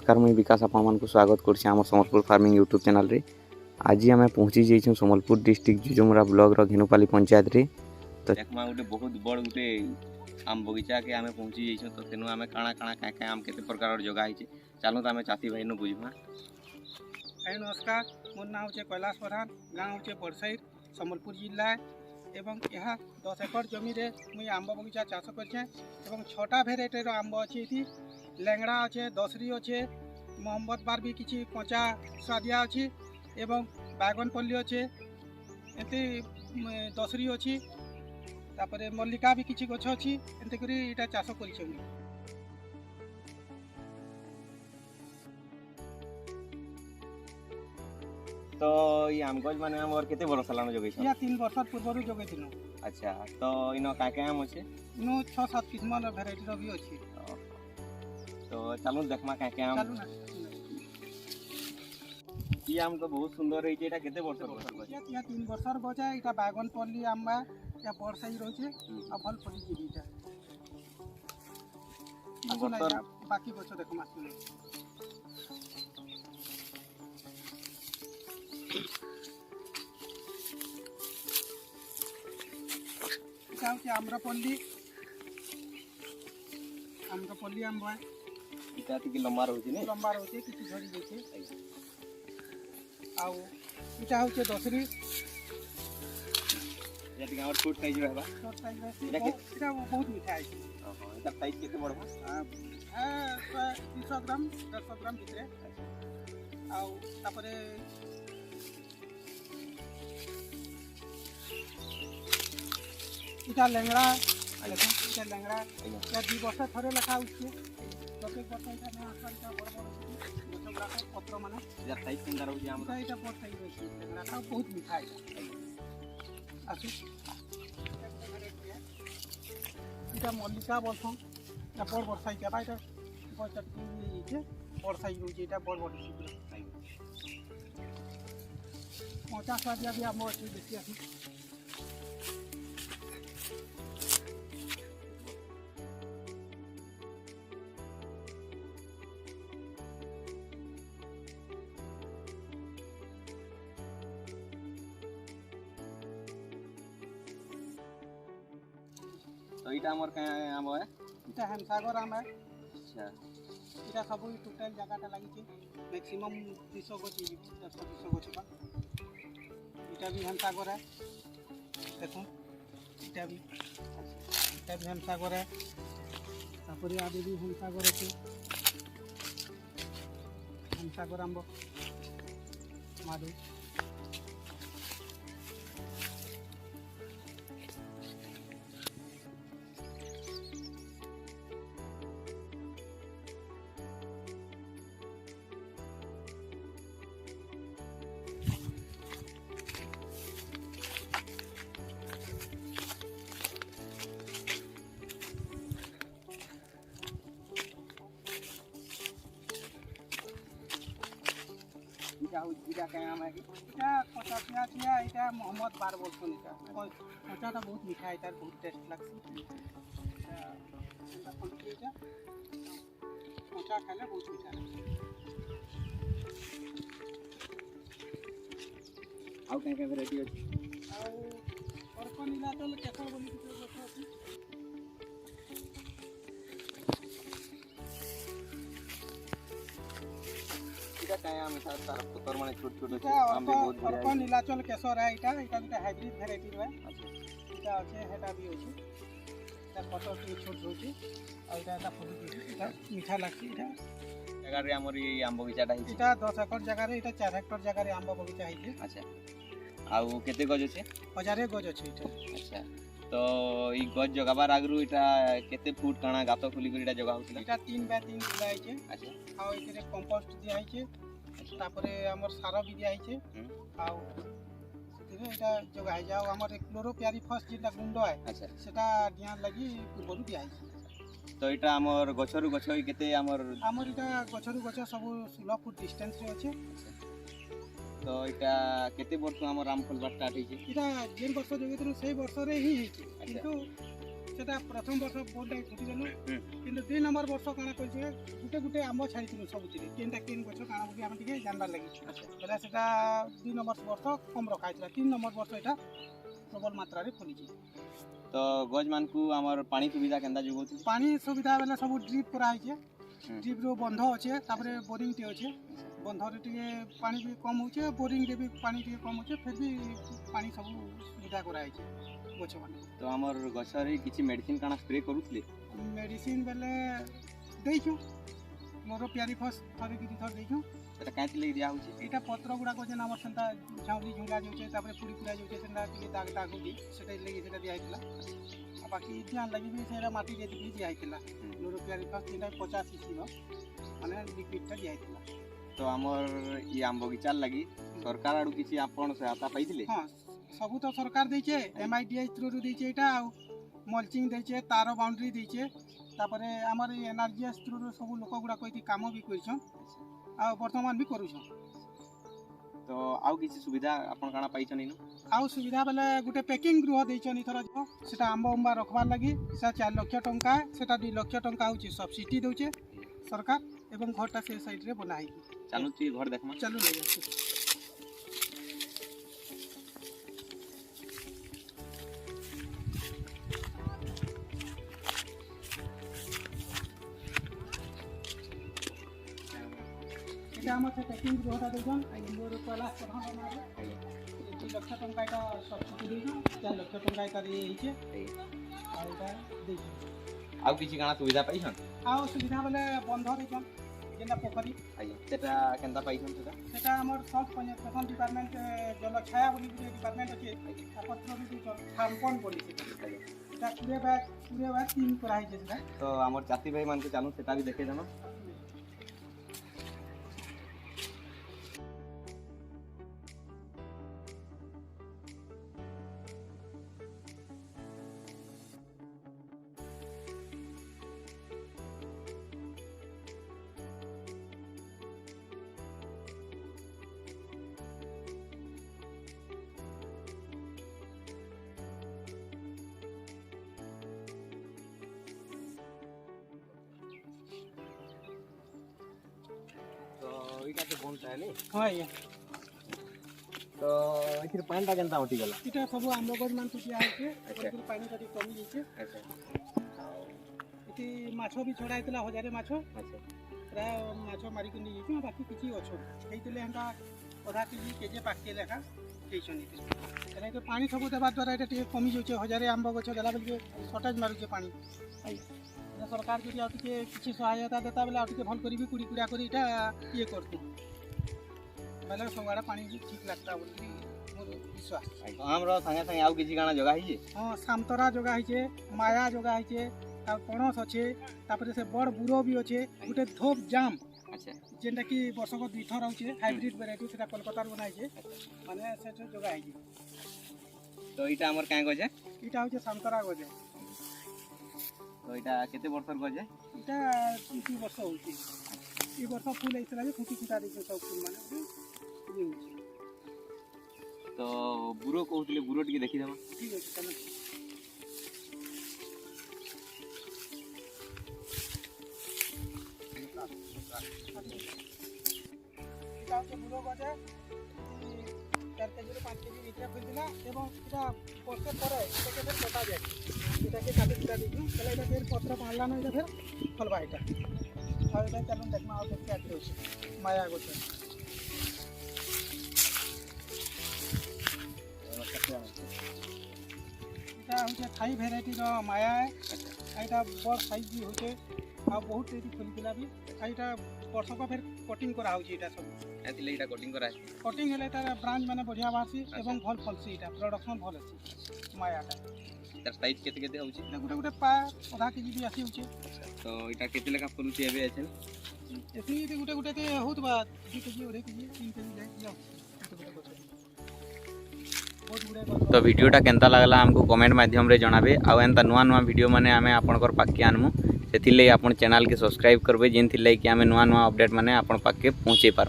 नमस्कार मुझे विकास आपन को स्वागत कर संबलपुर फार्मिंग यूट्यूब चैनल रे। आज आम पहुँची जाइछुं संबलपुर डिस्ट्रिक्ट जुजुमुरा ब्लॉक घेनुपाली पंचायत रे। तो देखमा गोटे बहुत बड़ गोटे आम बगीचा के आमे पहुँची जाइछुं। तो तेनु आमे काଣା काଣା काय आम केते प्रकार जगह आइछे चालू तो आमे चाती भाई न बुझमा। नमस्कार, मोर नाम होचे कैलाश प्रधान, गाँव होचे बड़सईर, संबलपुर जिला एवं यहाँ 10 एकड़ जमी रे मुई आंब बगीचा चाष करछे एवं 6टा भेराइटर आंब अच्छे इति लैंगड़ा अच्छे, दसरी अच्छे, मोहम्मद बार भी किछि कचा स्वादिया अच्छी एवं बैगनपल्ली अच्छे एमती दसरी अच्छी तापरे मल्लिका भी किछि गछ अच्छी एमती करी इटा चाष करछे मुई। तो ये आम गज माने हमर केते बरस लानो जगह छ? या 3 वर्ष पूर्व जगे दिनो। अच्छा, तो इनो काय काय आम अछि? इनो 6-7 किस्म रो भेराइटी रो भी अछि। तो चालू देखमा काय काय आम। चालू ना ये आम तो बहुत सुंदर रही एटा केते वर्ष गछ? या 3 वर्षर गछ है। इटा बैगनपल्ली आंबा या बड़ साइज रहछे आ भल फली जी इटा। बाकी गछ देखो मासुले इटा होचे आम्रपल्ली आंबा इटा टिके लंबा रहउछि ने? लंबा रहउछि किछि झड़ी जैछे। आउ इटा होचे दसरी या टिके हमर छोट साइज रहबा। छोट साइज रहछि इटा बहुत मीठा है। इटा साइज केते बड़बा? 300 ग्राम 150 ग्राम भितरे। आउ तापरे इटा लैंगड़ा देखो इटा लैंगड़ा या 2 वर्ष थरे लखा होछि। प्रत्येक वर्ष इटा न आसपास इटा बड़ बड़ गछ गुड़ा पत्र माने या साइज केंदा रहउछि आम? इटा बड़ साइज रहछि। लैंगड़ा बहुत मीठा है। आसु इटा मल्लिका बोलछन या बड़ साइज है। इटा गछ टिके बड़ साइज रहछि। इटा बड़ शीघ्र कचा स्वादिया भी आम अच्छी बेसी आसी। तो इटा हमर काय आम है? इटा हेमसागर आम है। अच्छा, इटा सब टोटल जगहटा लागिছে मैक्सिमम 200 गछ 100-200 गछ बा। इटा भी हेमसागर है देखो इटा भी हेमसागर है। तापरे आदि भी हेमसागर है। हेमसागर आंब मादे इटा काय आम है कि? इटा कचा पिया इटा मोहम्मद बार बोलछन। इटा कचाटा बहुत मीठा इटा बहुत टेस्ट लागसी। इटा फलकी इटा कचा खाले बहुत मीठा लागसी। आउ काय काय वैरायटी अछि? आउ पर्क नीलाचल केसर बोली किछो गछ अछि। इटा काय आम था तार पत्तर माने छोट छोट इटा आम भी बहुत पर्क बढ़िया। नीलाचल केसर है। इटा बिटा हाइब्रिड वैरायटी रे। अच्छा, इटा अछि हेटा भी अछि। इटा पत्तर के छोट होछि और इटा फली इटा मीठा लागसी। इटा जगह रे हमर ये आम बगीचाटा हिची। इटा 10 एकड़ जगह रे इटा 4 एकड़ जगह रे आंब बगीचा हिची। अच्छा, आउ केते गज अछि? 1000 गज अछि इटा। अच्छा, तो ई गज जगाबार आगरु इटा केते फुट काଣା गात खुली कर इटा जगह होतिला? इटा 3 बाय 3 दिया हिचे। अच्छा, आ इतरे कंपोस्ट दिया हिचे। तापरे हमर सार भी दिया हिचे। आ इतरे इटा जगह है जाओ हमर क्लोरोप्यारी फर्स्ट जेटा गुंडो है। अच्छा, सेटा दिया लगी पूर्वरु दिया हिचे। तो इटा हमर गछरु गछ केते हमर इटा गछरु गछ सब 16 फुट डिस्टेंस रे अछि। तो इटा केते वर्ष हमर आम फलवा स्टार्ट हिचे? इटा जेन वर्ष जगेतनु सेही वर्ष रे ही हिचे। किंतु সেটা প্রথম বর্ষ বোর্ডটা ফুটিদেলু কিন্তু 2 নম্বর বর্ষ কাଣା কইছে গুটে গুটে আম্ব ছাড়িছিল সবুতিরে কেনটা কেন গছ কাଣା বলি আমি টিকে জানবার লাগি বেলা সেটা 2 নম্বর বর্ষ কম রখা হয়েছিল 3 নম্বর বর্ষ এটা প্রবল মাত্রারে ফলিছে। তো গছ মানকু আমার পানি সুবিধা কেনতা যোগাউছি? পানি সুবিধা বেলা সব ড্রিপ করা হয়েছে ড্রিপ রো বন্ধ আছে তারপরে বোরিং টি আছে বন্ধরে টিকে পানি भी कम होचे बोरिंग रे भी पानी टिके कम होचे फिर भी पानी सब सुविधा करा है गछ माने। तो আমার গছরে কিছু মেডিসিন কাଣା স্প্রে করুতলে? मेडिसिन बेले देइछु मोर प्यारी फस थरे कि थर देइछु এটা কাইতে লাগি দিয়া হচ্ছে? এটা পত্র গুড়া কোছে না আমার সেটা ঝাউলি ঝুলা যাচ্ছে তারপরে পুরি পুরা যাচ্ছে সেটা টিকে দাগ দাগ হই সেটা লাগি সেটা দিয়া হইতলা আর বাকি ধ্যান লাগি भी সেটা মাটি রে দিয়া হইতলা মোর প্यारी फस 50 सीसी नो মানে লিকুইডটা দিয়া হইতলা। তো আমার ই আম বগিচার লাগি সরকার আড়ু কিছু আপন সহায়তা পাইছিলে? হ্যাঁ সবু তো সরকার দিয়েছে MIDI থ্রুরু দিয়েছে এটা আর মলচিং দিয়েছে তার বাউন্ডারি দিয়েছে তারপরে আমার এই এনআরজিএস থ্রুরু সবু লোক গুড়া কইতি কাম भी করছন আর বর্তমান भी করুছন। তো আউ কিছু সুবিধা আপন কাଣା পাইছন ইনো? আউ সুবিধা বেলে গোটে প্যাকিং গৃহ দিয়েছন ইথর সেটা আম্ব উম্বা রখবার লাগি সেটা 4 লক্ষ টঙ্কা সেটা 2 লক্ষ টঙ্কা হচ্ছে সবসিডি দউছে সরকার এবং ঘরটা সে সাইড রে বনাই। চালু তুই ঘর দেখমা? চালু লই যাচ্ছে। এটা আমার প্যাকিং গৃহটা দেখুন মোর কয়লা প্রধান আমার 2 লক্ষ টঙ্কা এটা সবসিডি দিয়েছে 4 লক্ষ টঙ্কা এটা দিয়ে হইছে আর এটা দিয়েছে। আউ কিছু কাଣା সুবিধা পাইছন? আও সুবিধা বলে বন্ধ দেখুন যেটা পোখরি সেটা কেনতা পাইছন? সেটা আমার সল্ট কনজারভেশন ডিপার্টমেন্ট জলছায়া বলি যে ডিপার্টমেন্ট আছে পত্র দিদি থাম্পন বলি এটা 20 ব্যাগ 3 করা হয়েছে সেটা। তো আমার চাষি ভাই মানকে চালু সেটা भी দেখে জানো। এটা তো বনটা নি হ্যাঁ আজ্ঞা। তো এর পানিটা কেনতা উঠি গলা? এটা সবু আম্ব গছ মান দিয়া হয়েছে ওর পানি কাটি কমি যাইছে। আচ্ছা এটি মাছ भी ছড়া হইতলা হজারে মাছ আচ্ছা প্রায় মাছ মারিকি নিয়ে যাইছো বাকি কিছু অছ এইতলে হেনটা অধা কেজি পাকে লেখা ଦେଇଛନ୍ ଏଠି ଏଟା ତ ପାଣି ସବୁ ଦେବା ଦ୍ୱାରା ଏଇଟା ଟିକେ କମି ଯାଉଛି ହଜାରେ ଆମ୍ବ ଗଛ ଦେଲା ବେଳକେ ସର୍ଟେଜ୍ ମାରୁଛେ ପାଣି। ସରକାର ଯଦି ଆଉ ଟିକେ କିଛି ସହାୟତା ଦେତା ବେଲେ ଆଉ ଟିକେ ଭଲ କରିବି କୁଡ଼ି କୁଡ଼ା କରି ଏଇଟା ଇଏ କରତୁ ବେଲେ ସବୁଆଡ଼େ ପାଣି ବି ଠିକ୍ ଲାଗତା ବୋଲି ମୋର ବିଶ୍ୱାସ। ଆମର ସାଙ୍ଗେ ସାଙ୍ଗେ ଆଉ କିଛି କାଣା ଜଗା ହେଇଛି? ହଁ ସାନ୍ତରା ଜଗା ହେଇଛେ ମାୟା ଜଗା ହେଇଛେ ଆଉ ପଣସ ଅଛେ ତାପରେ ସେ ବଡ଼ ବୁରୋ ବି ଅଛେ ଗୋଟେ ଧୋପ ଜାମ୍ ଆଚ୍ଛା ଯେନ୍ଟା କି ବର୍ଷକ 2 ଥର ହଉଛେ ହାଇବ୍ରିଡ୍ ଭେରାଇଟି ସେଟା କୋଲକାତାରୁ ବନାଇଛେ ମାନେ ସେଟା ଜଗା ହେଇଛେ। তো এটা আমার কাঁ গজে? এটা হচ্ছে সান্তরা গজে। তো এটা কেতে বছর গজে? এটা 2 বর্ষ হচ্ছে এই বর্ষ ফুল হয়েছিল যে ফুটি ফুটা দিয়েছে সব ফুল মানে ইয়ে হচ্ছে। তো বুড়ো কହୁଥିଲେ বুড়ো টিকে দেখি দেবা? ঠিক আছে তাহলে এটা হচ্ছে বুড়ো গজে 4 কেজির 5 কেজি ভিতরে ফুলছিল এবং এটা বর্ষে পরে এটাকে ফের কাটা যায় এটাকে কাটি কুটা দিচ্ছি তাহলে এটা ফের পত্র পারলা না এটা ফের ফলবা এটা আর এটা চলুন দেখমা আর দেখতে আগে হচ্ছে মায়া গছে। এটা হচ্ছে থাই ভেরাইটির মায়া এটা বড় সাইজ भी হচ্ছে আর বহুত এটি ফুলিଥିଲା भी এটা ବର୍ଷକ ଫେର କଟିଂ କରା ହଉଛି এটা ସବୁ এতিলে এটা কোটিং করা আছে কটিং হেলে তার ব্রাঞ্চ মানে বঢ়িয়া বাহারছি এবং ভাল ফলছি এটা প্রডকশন ভাল আছে মায়াটা। তার সাইজ কেতে কেতে হচ্ছে? এটা গোটে গোটে প্রায় অধা কেজি भी আসি হচ্ছে। তো এটা কেতে লেখা ফলুছি এবে আছেন? এটি গোটে গোটে হଉଥିବା 2 কেজি 2.5 কেজি 3 কেজি ଯାଏ तो वीडियोटा केनता लगला हमको कमेंट माध्यम रे जणाबे आउ एंता नुआ नुआ वीडियो माने आमे आपनकर पाके आनमु सेथिले आपन चैनल के सब्सक्राइब करबे जेन थिले कि आमे नुआ नुआ अपडेट माने आपन पाके पहुंचे पार।